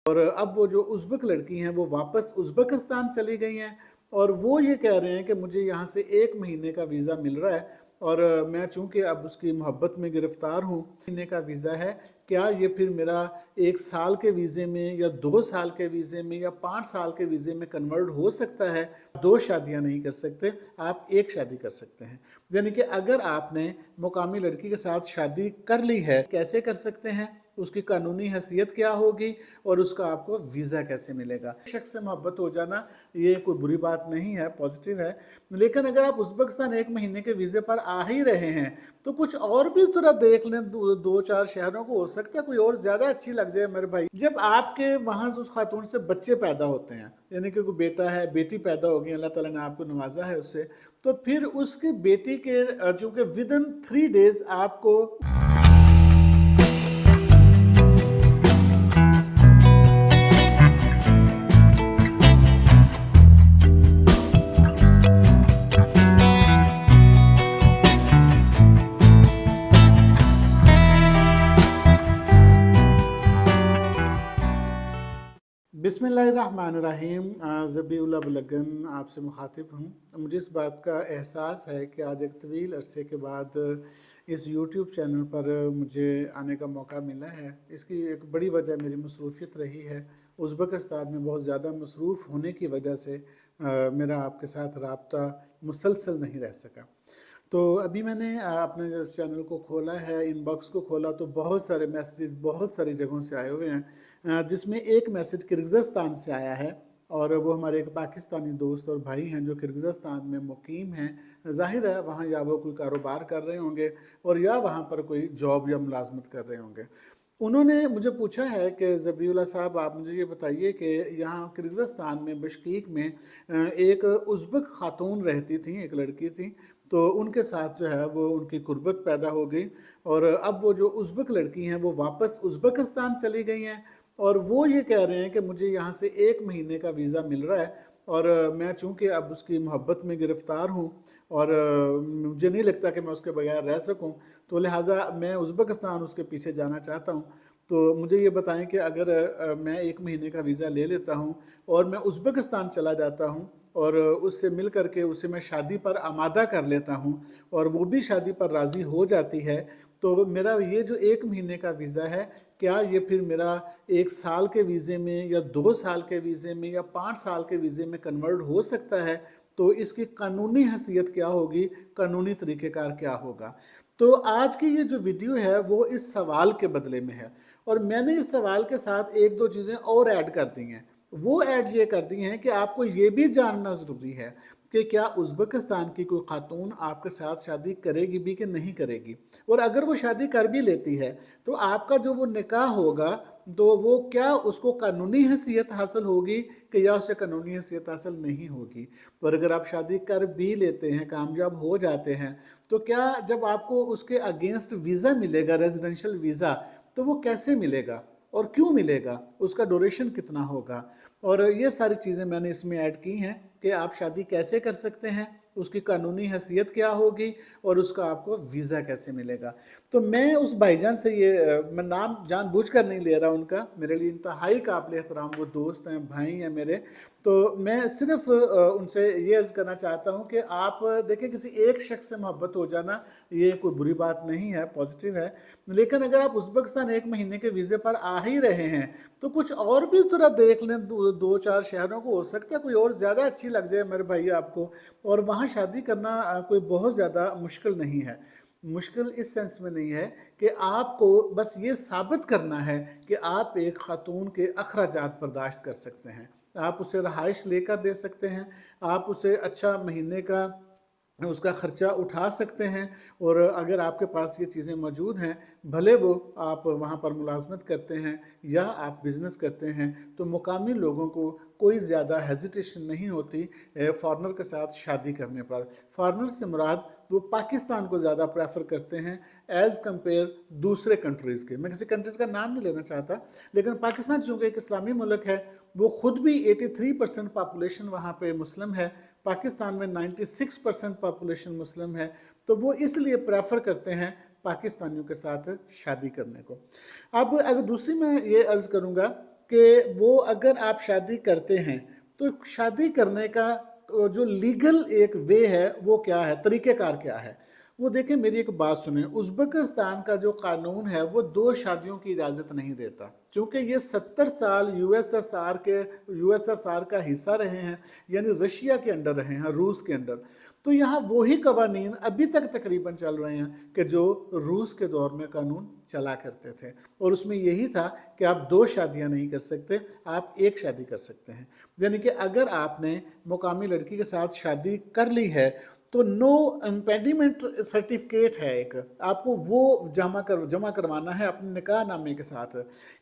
और अब वो जो उज़्बेक लड़की हैं वो वापस उज़्बेकिस्तान चली गई हैं और वो ये कह रहे हैं कि मुझे यहाँ से 1 महीने का वीज़ा मिल रहा है और मैं चूँकि अब उसकी मोहब्बत में गिरफ़्तार हूँ। महीने का वीज़ा है, क्या ये फिर मेरा 1 साल के वीज़े में या 2 साल के वीज़े में या 5 साल के वीज़े में कन्वर्ट हो सकता है? 2 शादियाँ नहीं कर सकते, आप 1 शादी कर सकते हैं। यानी कि अगर आपने मुकामी लड़की के साथ शादी कर ली है, कैसे कर सकते हैं, उसकी कानूनी हैसियत क्या होगी और उसका आपको वीज़ा कैसे मिलेगा। शख्स से मोहब्बत हो जाना ये कोई बुरी बात नहीं है, पॉजिटिव है। लेकिन अगर आप उज़्बेकिस्तान 1 महीने के वीज़े पर आ ही रहे हैं तो कुछ और भी थोड़ा देख लें, 2-4 शहरों को, हो सकता है कोई और ज़्यादा अच्छी लग जाए मेरे भाई। जब आपके वहाँ से उस खातून से बच्चे पैदा होते हैं, यानी कि कोई बेटा है, बेटी पैदा होगी, अल्लाह ताला ने आपको नवाजा है उससे, तो फिर उसकी बेटी के चूँकि विदिन 3 डेज़ आपको बिस्मिल्लाहिर्रहमानिर्रहीम। ज़बीउल्लाह बुलगन आपसे मुखातिब हूँ। मुझे इस बात का एहसास है कि आज एक तवील अरसे के बाद इस यूट्यूब चैनल पर मुझे आने का मौका मिला है। इसकी एक बड़ी वजह मेरी मसरूफ़ियत रही है। उज़्बेकिस्तान में बहुत ज़्यादा मसरूफ़ होने की वजह से मेरा आपके साथ राब्ता मुसलसल नहीं रह सका। तो अभी मैंने अपने चैनल को खोला है, इनबॉक्स को खोला तो बहुत सारे मैसेज बहुत सारी जगहों से आए हुए हैं, जिसमें एक मैसेज किर्गिज़स्तान से आया है और वो हमारे एक पाकिस्तानी दोस्त और भाई हैं जो किर्गिज़स्तान में मुकीम हैं। ज़ाहिर है वहाँ या वो कोई कारोबार कर रहे होंगे और या वहाँ पर कोई जॉब या मुलाजमत कर रहे होंगे। उन्होंने मुझे पूछा है कि ज़बीउल्लाह साहब, आप मुझे ये बताइए कि यहाँ किर्गिज़स्तान में बिश्केक में एक उज़्बेक खातून रहती थी, एक लड़की थी, तो उनके साथ जो है वो उनकी कुर्बत पैदा हो गई और अब वो जो उज़्बेक लड़की हैं वो वापस उज़्बेकिस्तान चली गई हैं और वो ये कह रहे हैं कि मुझे यहाँ से 1 महीने का वीज़ा मिल रहा है और मैं चूँकि अब उसकी मोहब्बत में गिरफ़्तार हूँ और मुझे नहीं लगता कि मैं उसके बगैर रह सकूँ, तो लिहाजा मैं उज़्बेकिस्तान उसके पीछे जाना चाहता हूँ। तो मुझे ये बताएं कि अगर मैं 1 महीने का वीज़ा ले लेता हूँ और मैं उज़्बेकिस्तान चला जाता हूँ और उससे मिल करके उसे मैं शादी पर आमादा कर लेता हूँ और वो भी शादी पर राज़ी हो जाती है, तो मेरा ये जो 1 महीने का वीज़ा है, क्या ये फिर मेरा 1 साल के वीज़े में या 2 साल के वीज़े में या 5 साल के वीज़े में कन्वर्ट हो सकता है? तो इसकी कानूनी हैसियत क्या होगी, कानूनी तरीक़ेकार क्या होगा? तो आज की ये जो वीडियो है वो इस सवाल के बदले में है और मैंने इस सवाल के साथ 1-2 चीज़ें और ऐड कर दी हैं। वो ऐड ये कर दी हैं कि आपको ये भी जानना ज़रूरी है कि क्या उज़्बेकिस्तान की कोई खातून आपके साथ शादी करेगी भी कि नहीं करेगी, और अगर वो शादी कर भी लेती है तो आपका जो वो निकाह होगा तो वो क्या उसको कानूनी हैसियत हासिल होगी कि या उसे कानूनी हैसियत हासिल नहीं होगी। और अगर आप शादी कर भी लेते हैं, कामयाब हो जाते हैं, तो क्या जब आपको उसके अगेंस्ट वीज़ा मिलेगा, रेजिडेंशियल वीज़ा, तो वो कैसे मिलेगा और क्यों मिलेगा, उसका ड्यूरेशन कितना होगा, और ये सारी चीज़ें मैंने इसमें ऐड की हैं कि आप शादी कैसे कर सकते हैं, उसकी कानूनी हैसियत क्या होगी और उसका आपको वीज़ा कैसे मिलेगा। तो मैं उस भाईजान से ये मैं नाम जानबूझ कर नहीं ले रहा उनका, मेरे लिए इंतहाई काबिल एहतराम वो दोस्त हैं, भाई हैं मेरे। तो मैं सिर्फ उनसे ये अर्ज़ करना चाहता हूँ कि आप देखिए, किसी एक शख्स से मोहब्बत हो जाना ये कोई बुरी बात नहीं है, पॉजिटिव है। लेकिन अगर आप उज़्बेकिस्तान 1 महीने के वीज़े पर आ ही रहे हैं तो कुछ और भी थोड़ा देख लें, 2-4 शहरों को, हो सकता है कोई और ज़्यादा अच्छी लग जाए मेरे भाई आपको, और वहाँ शादी करना कोई बहुत ज़्यादा मुश्किल नहीं है। मुश्किल इस सेंस में नहीं है कि आपको बस ये साबित करना है कि आप एक खातून के अखराजात बर्दाश्त कर सकते हैं। आप उसे रहाइश लेकर दे सकते हैं, आप उसे अच्छा महीने का उसका ख़र्चा उठा सकते हैं, और अगर आपके पास ये चीज़ें मौजूद हैं, भले वो आप वहाँ पर मुलाजमत करते हैं या आप बिज़नेस करते हैं, तो मुकामी लोगों को कोई ज़्यादा हेजिटेशन नहीं होती फ़ॉरेनर के साथ शादी करने पर। फ़ॉरेनर से मुराद वो पाकिस्तान को ज़्यादा प्रेफर करते हैं एज़ कम्पेयर दूसरे कंट्रीज़ के। मैं किसी कंट्रीज़ का नाम नहीं लेना चाहता, लेकिन पाकिस्तान चूँकि एक इस्लामी मुल्क है, वो ख़ुद भी 83% पॉपुलेशन वहाँ पे मुस्लिम है, पाकिस्तान में 96% पॉपुलेशन मुस्लिम है, तो वो इसलिए प्रेफर करते हैं पाकिस्तानियों के साथ शादी करने को। अब अगर दूसरी मैं ये अर्ज़ करूँगा کہ وہ اگر آپ شادی کرتے ہیں تو شادی کرنے کا جو لیگل ایک وے ہے وہ کیا ہے، طریقہ کار کیا ہے؟ وہ دیکھیں میری ایک بات سنیں، ازبکستان کا جو قانون ہے وہ 2 شادیوں کی اجازت نہیں دیتا، کیونکہ یہ 70 سال یو ایس ایس آر کا حصہ رہے ہیں، یعنی رشیا کے انڈر رہے ہیں، روس کے انڈر. تو یہاں وہی قوانین ابھی تک تقریباً چل رہے ہیں کہ جو روس کے دور میں قانون چلا کرتے تھے، اور اس میں یہی تھا کہ آپ 2 شادیاں نہیں کر سکتے، آپ 1 شادی کر سکتے ہیں. یعنی کہ اگر آپ نے مقامی لڑکی کے ساتھ شادی کر لی ہے تو نو امپیڈیمنٹ سرٹیفکیٹ ہے ایک، آپ کو وہ جمع کروانا ہے اپنے نکاح نامے کے ساتھ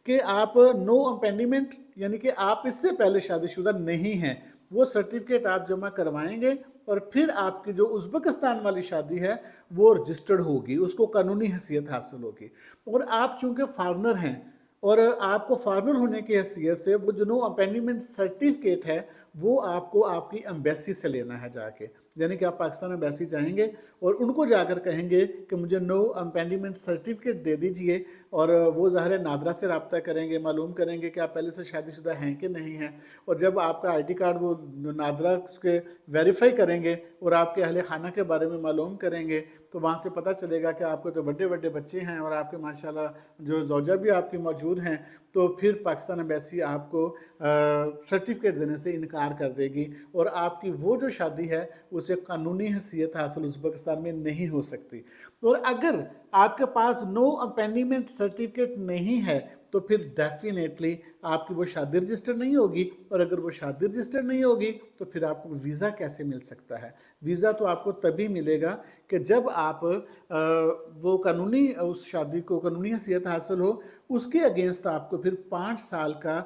کہ آپ نو امپیڈیمنٹ، یعنی کہ آپ اس سے پہلے شادی شدہ نہیں ہیں. وہ سرٹیفکیٹ آپ جمع کروائیں گے اور پھر آپ کی جو ازبکستان والی شادی ہے وہ رجسٹرڈ ہوگی، اس کو قانونی حیثیت حاصل ہوگی. اور آپ چونکہ فارنر ہیں اور آپ کو فارنر ہونے کی حیثیت سے وہ جو نو امپینڈمنٹ سرٹیفکیٹ ہے وہ آپ کو آپ کی ایمبیسی سے لینا ہے جا کے. یعنی کہ آپ پاکستان ایمبیسی جائیں گے اور ان کو جا کر کہیں گے کہ مجھے نو امپینڈمنٹ سرٹیفکیٹ دے دیجئے، اور وہ ظاہر نادرا سے رابطہ کریں گے، معلوم کریں گے کہ آپ پہلے سے شادی شدہ ہیں کہ نہیں ہیں. اور جب آپ کا آئی ڈی کارڈ وہ نادرا کے ویریفائی کریں گے اور آپ کے اہل خانہ کے بارے میں معلوم کریں گے تو وہاں سے پتہ چلے گا کہ آپ کو تو بڑے بڑے بچے ہیں اور آپ کے ماشاءاللہ جو زوجہ بھی آپ کی موجود ہیں. تو پھر پاکستان ایمبیسی آپ کو سرٹیفکیٹ دینے سے انکار کر دے گی اور آپ کی وہ جو شادی ہے اسے قانونی حیثیت حاصل ازبکستان میں نہیں ہو سکتی. اور اگر آپ کے پاس نو امپینڈمنٹ سرٹیفکیٹ نہیں ہے تو پھر ڈیفینیٹلی آپ کی وہ شادی رجسٹر نہیں ہوگی، اور اگر وہ شادی رجسٹر نہیں ہوگی تو پھر آپ کو ویزا کیسے مل سکتا ہے؟ ویزا تو آپ کو تبھی ملے گا کہ جب آپ وہ قانونی اس شادی کو قانونی حیثیت حاصل ہو، اس کے اگینسٹ آپ کو پھر 5 سال کا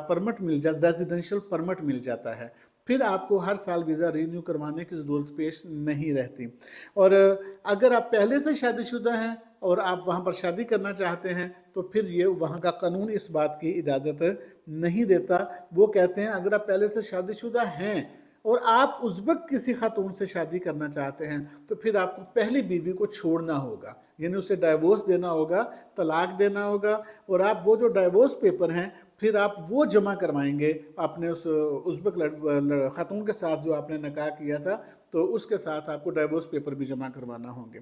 پرمٹ مل جاتا، ریزیڈنشل پرمٹ مل جاتا ہے. پھر آپ کو ہر سال ویزا رینیو کروانے کی ضرورت پیش نہیں رہتی. اور اگر آپ پہلے سے شادی شدہ ہیں اور آپ وہاں پر شادی کرنا چاہتے ہیں تو پھر یہ وہاں کا قانون اس بات کی اجازت نہیں دیتا. وہ کہتے ہیں اگر آپ پہلے سے شادی شدہ ہیں اور آپ ازبک کسی خاتون سے شادی کرنا چاہتے ہیں تو پھر آپ کو پہلی بیوی کو چھوڑنا ہوگا، یعنی اسے ڈائیورس دینا ہوگا، طلاق دینا ہوگا. اور آپ وہ جو ڈائیورس پیپر ہیں پھر آپ وہ جمع کروائیں گے اپنے اس ازبک خاتون کے ساتھ جو آپ نے نکاح کیا تھا، تو اس کے ساتھ آپ کو ڈائیورس پیپر بھی جمع کروانا ہوں گے.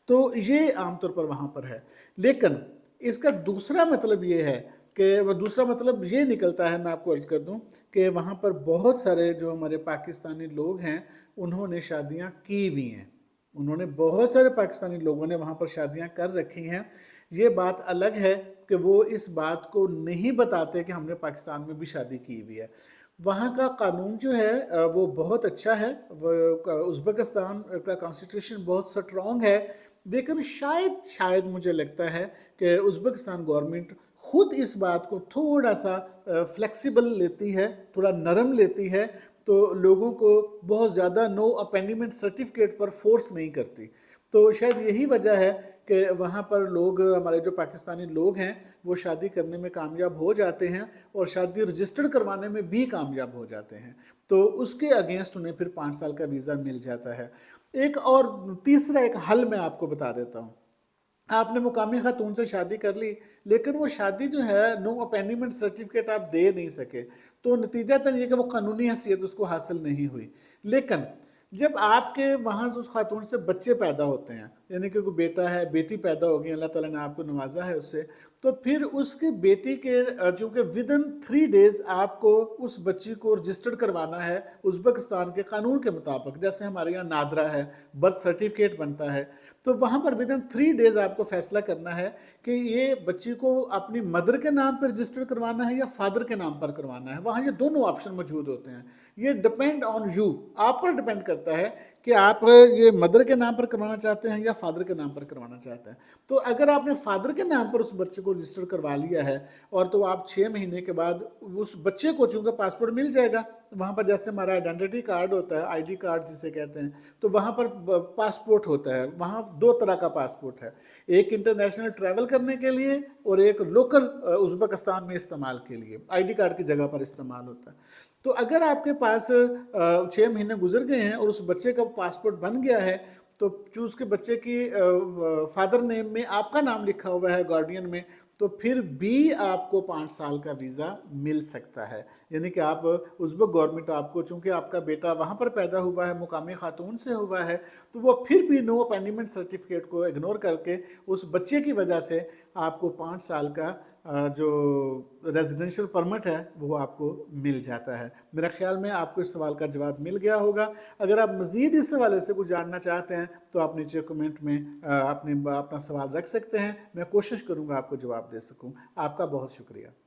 تو یہ عام طور پر وہاں پر ہے. لیکن اس کا دوسرا مطلب یہ ہے کہ وہ دوسرا مطلب یہ نکلتا ہے، میں آپ کو عرض کر دوں کہ وہاں پر بہت سارے جو ہمارے پاکستانی لوگ ہیں انہوں نے شادیاں کی ہوئی ہیں، بہت سارے پاکستانی لوگوں نے وہاں پر شادیاں کر رکھی ہیں. یہ بات الگ ہے کہ وہ اس بات کو نہیں بتاتے کہ ہم نے پاکستان میں بھی شادی کی ہوئی ہے. وہاں کا قانون جو ہے وہ بہت اچھا ہے، ازبکستان کا کانسٹیٹیوشن بہت سٹرونگ ہے. لیکن شاید مجھے لگتا ہے کہ ازبکستان گورنمنٹ خود اس بات کو تھوڑا سا فلیکسیبل لیتی ہے، تھوڑا نرم لیتی ہے، تو لوگوں کو بہت زیادہ نو اپینڈمنٹ سرٹیفکیٹ پر فورس نہیں کرتی. تو شاید یہی وجہ ہے کہ وہاں پر لوگ، ہمارے جو پاکستانی لوگ ہیں وہ شادی کرنے میں کامیاب ہو جاتے ہیں اور شادی رجسٹرڈ کروانے میں بھی کامیاب ہو جاتے ہیں. تو اس کے اگینسٹ انہیں پھر 5 سال کا ویزا مل جاتا ہے. ایک اور تیسرا ایک حل میں آپ کو بتا دیتا ہوں. آپ نے مقامی خاتون سے شادی کر لی لیکن وہ شادی جو ہے نو اپینڈمنٹ سرٹیفکیٹ آپ دے نہیں سکے، تو نتیجہ تن یہ کہ وہ قانونی حیثیت اس کو حاصل نہیں ہوئی. لیکن جب آپ کے وہاں اس خاتون سے بچے پیدا ہوتے ہیں، یعنی کہ کوئی بیٹا ہے، بیٹی پیدا ہوگی، اللہ تعالیٰ نے آپ کو نوازا ہے اس سے، تو پھر اس کی بیٹی کے چونکہ ودن 3 days آپ کو اس بچی کو رجسٹرڈ کروانا ہے ازبکستان کے قانون کے مطابق. جیسے ہمارے یہاں نادرا ہے، برتھ سرٹیفکیٹ بنتا ہے، تو وہاں پر ودن 3 days آپ کو فیصلہ کرنا ہے کہ یہ بچی کو اپنی مدر کے نام پر رجسٹر کروانا ہے یا فادر کے نام پر کروانا ہے. وہاں یہ دونوں آپشن موجود ہوتے ہیں. یہ ڈپینڈ آن یو، آپ پر ڈپینڈ کرتا ہے کہ آپ یہ مدر کے نام پر کروانا چاہتے ہیں یا فادر کے نام پر کروانا چاہتے ہیں. تو اگر آپ نے فادر کے نام پر اس بچے کو رجسٹر کروا لیا ہے اور تو آپ 6 مہینے کے بعد اس بچے کو چونکہ پاسپورٹ مل جائے گا وہاں پر، جیسے ہمارا آئیڈینٹی کارڈ ہوتا ہے، آئی ڈی کارڈ جسے کہتے ہیں، تو وہاں پر پاسپورٹ ہوتا ہے. وہاں 2 طرح کا پاسپورٹ ہے، ایک انٹرنیشنل ٹریول کرنے کے لیے اور ایک لوکل ازبکستان میں استعمال کے لیے، آئی ڈی کارڈ کی جگہ پر استعمال ہوتا ہے. تو اگر آپ کے پاس 6 مہینے گزر گئے ہیں اور اس بچے کا پاسپورٹ بن گیا ہے تو جو اس کے بچے کی فادر نیم میں آپ کا نام لکھا ہوا ہے گارڈین میں، तो फिर भी आपको 5 साल का वीज़ा मिल सकता है। यानी कि आप उज़्बेक गवर्नमेंट आपको, चूँकि आपका बेटा वहाँ पर पैदा हुआ है, मुकामी खातून से हुआ है, तो वो फिर भी नो अबैंडनमेंट सर्टिफिकेट को इग्नोर करके उस बच्चे की वजह से आपको 5 साल का जो रेजिडेंशियल परमिट है वो आपको मिल जाता है। मेरा ख्याल में आपको इस सवाल का जवाब मिल गया होगा। अगर आप मज़ीद इस हवाले से कुछ जानना चाहते हैं तो आप नीचे कमेंट में अपना सवाल रख सकते हैं, मैं कोशिश करूँगा आपको जवाब दे सकूँ। आपका बहुत शुक्रिया।